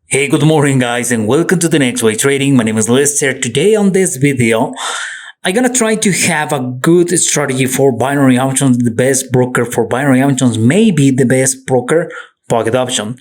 Hey, good morning, guys, and welcome to the Next Way Trading. My name is Lester. Today on this video, I'm gonna try to have a good strategy for binary options. The best broker for binary options, maybe the best broker, Pocket Option.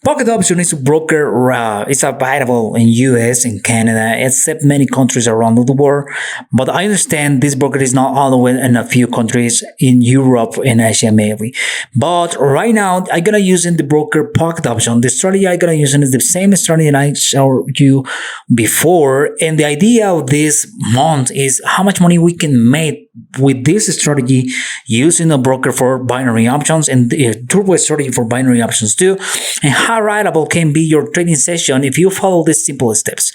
Pocket Option is a broker. It's available in US and Canada, except many countries around the world. But I understand this broker is not all the way in a few countries in Europe and Asia maybe. But right now, I'm gonna use in the broker Pocket Option. The strategy I'm gonna use is the same strategy that I showed you before. And the idea of this month is how much money we can make with this strategy using a broker for binary options and the turbo strategy for binary options too, and how writable can be your trading session if you follow these simple steps.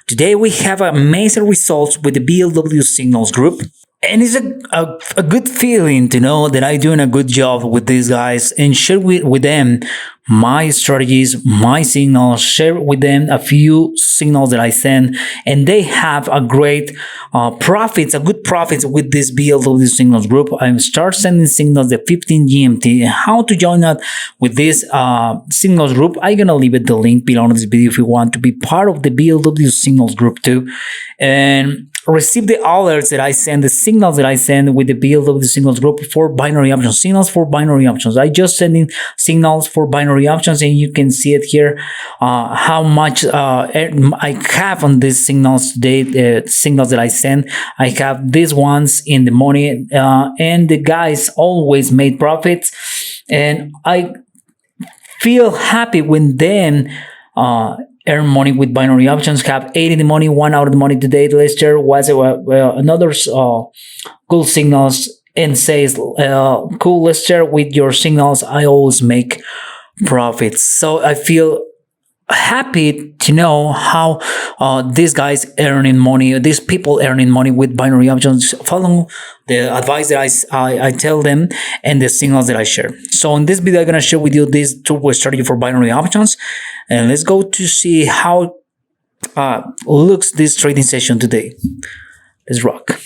Today we have amazing results with the BLW signals group. And it's a good feeling to know that I'm doing a good job with these guys and share with them my strategies, my signals, share with them a few signals that I send, and they have a great profits, a good profits with this BLW signals group. I start sending signals at 15 GMT. How to join up with this signals group? I'm gonna leave it the link below in this video if you want to be part of the BLW signals group too, and receive the alerts that I send, the signals that I send with the BLW signals group for binary options, signals for binary options. I just sending signals for binary options, and you can see it here, how much I have on these signals today, the signals that I send. I have these ones in the morning, and the guys always made profits, and I feel happy when then earn money with binary options. Have 8 in the money, 1 out of the money today. Lester was another cool signals and says, cool Lester, with your signals I always make profits. So I feel happy to know how these guys earning money, these people earning money with binary options, follow the advice that I tell them and the signals that I share. So in this video, I'm gonna share with you this turbo strategy for binary options, and let's go to see how looks this trading session today. Let's rock.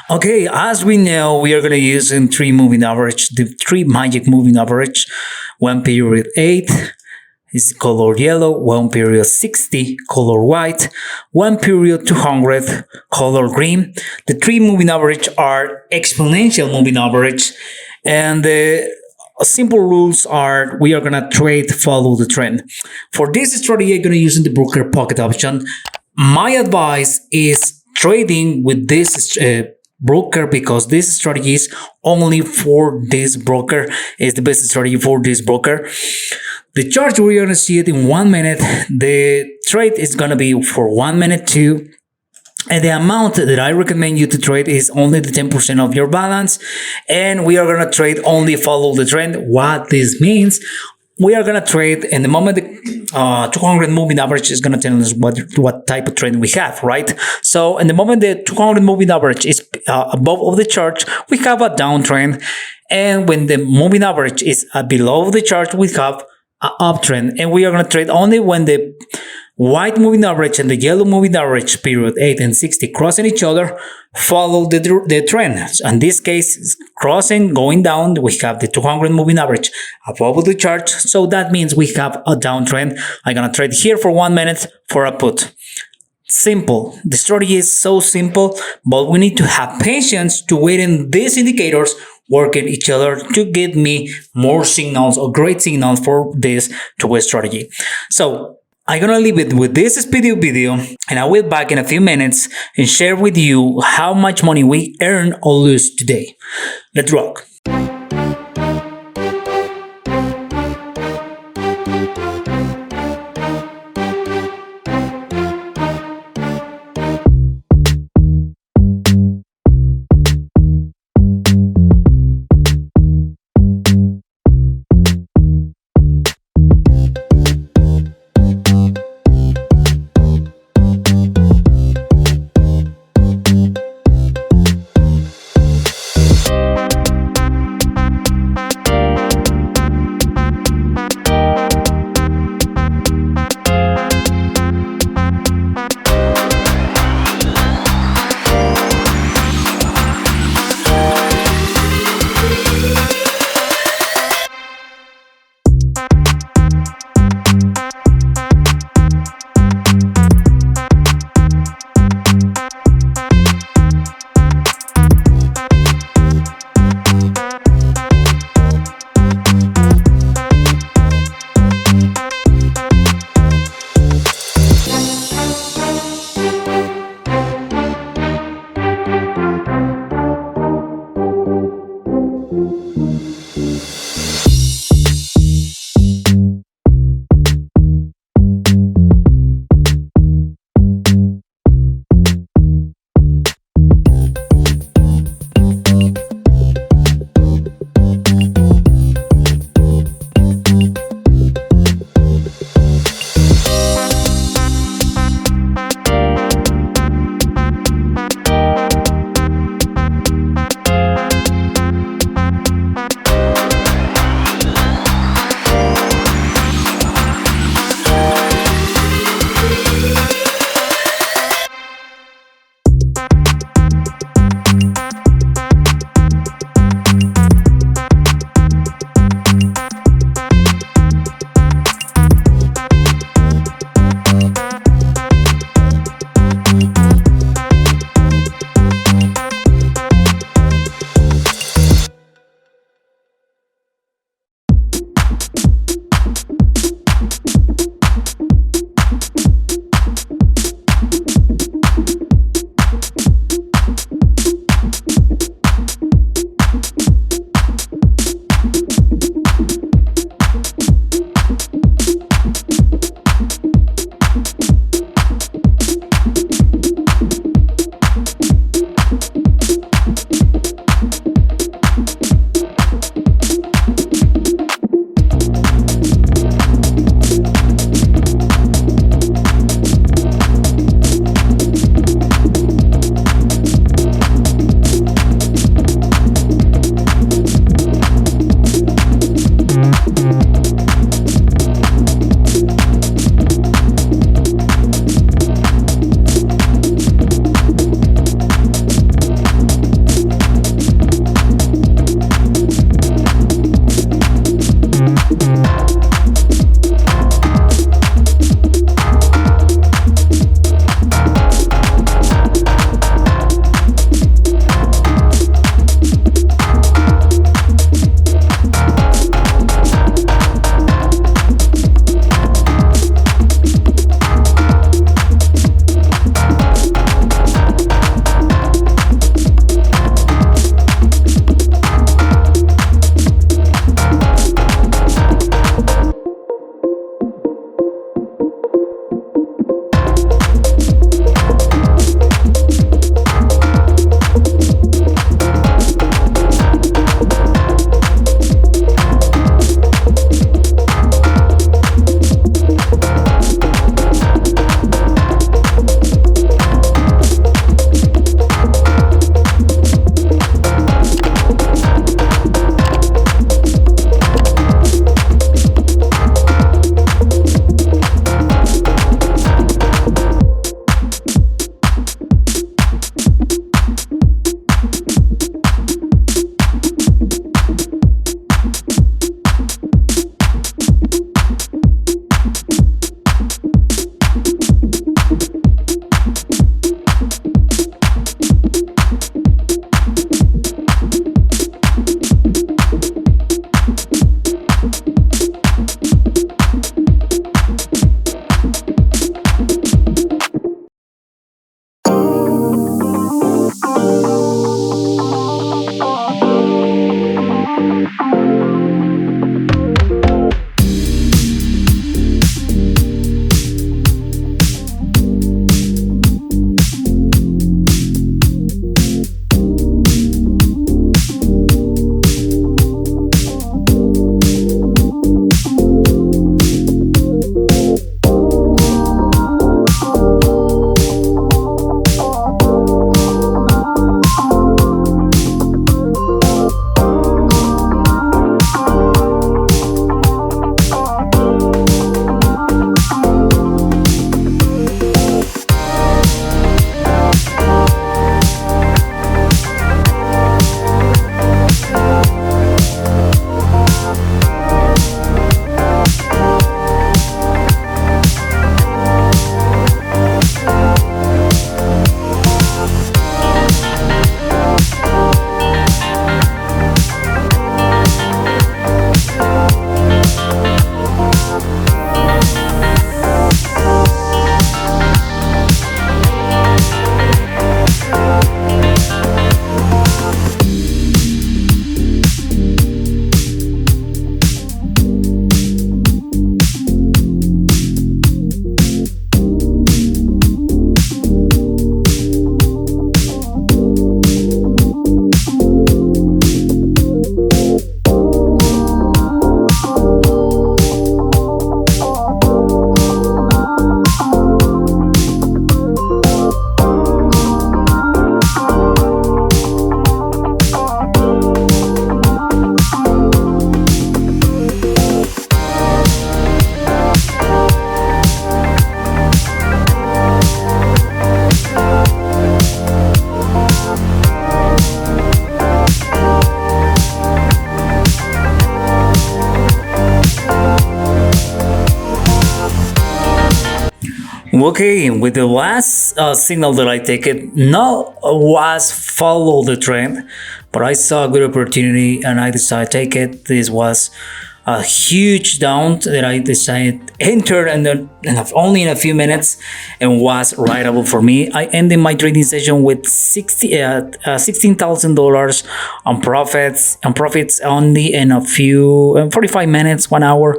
Okay, as we know, we are going to use in 3 moving average, the 3 magic moving average. 1 period 8 is color yellow, 1 period 60 color white, 1 period 200 color green. The 3 moving average are exponential moving average, and the simple rules are we are going to trade follow the trend. For this strategy, I'm going to use in the broker Pocket Option. My advice is trading with this broker, because this strategy is only for this broker, is the best strategy for this broker. The chart, we're gonna see it in 1 minute. The trade is gonna be for 1 minute too, and the amount that I recommend you to trade is only the 10% of your balance, and we are gonna trade only follow the trend. What this means, we are gonna trade in the moment the 200 moving average is gonna tell us what type of trend we have, right? So in the moment the 200 moving average is above of the chart, we have a downtrend, and when the moving average is below the chart, we have an uptrend. And we are gonna trade only when the white moving average and the yellow moving average, period 8 and 60, crossing each other, follow the trend. In this case, crossing, going down, we have the 200 moving average above the chart. So that means we have a downtrend. I'm gonna trade here for 1 minute for a put. Simple. The strategy is so simple, but we need to have patience to wait in these indicators working each other to give me more signals or great signals for this two-way strategy. So I'm gonna leave it with this video, and I will back in a few minutes and share with you how much money we earn or lose today. Let's rock. Okay, with the last signal that I take it, not was follow the trend, but I saw a good opportunity and I decided to take it. This was a huge down that I decided entered and then only in a few minutes and was writable for me. I ended my trading session with $16,000 on profits only in a few 45 minutes, 1 hour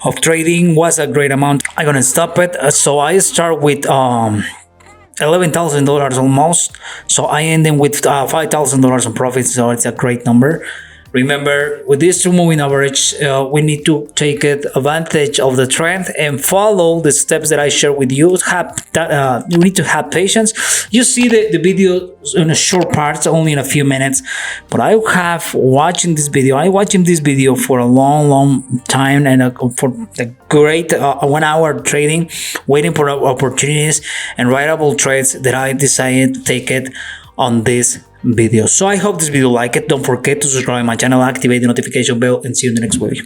of trading was a great amount. I'm gonna stop it. So I start with $11,000 almost. So I ended with $5,000 in profits. So it's a great number. Remember, with this two moving average, we need to take advantage of the trend and follow the steps that I share with you. You need to have patience. You see the video in a short parts, only in a few minutes, but I have watching this video. I watching this video for a long time and for the great 1 hour trading, waiting for opportunities and writable trades that I decided to take it on this video. So I hope this video like it. Don't forget to subscribe my channel, activate the notification bell, and see you in the next video.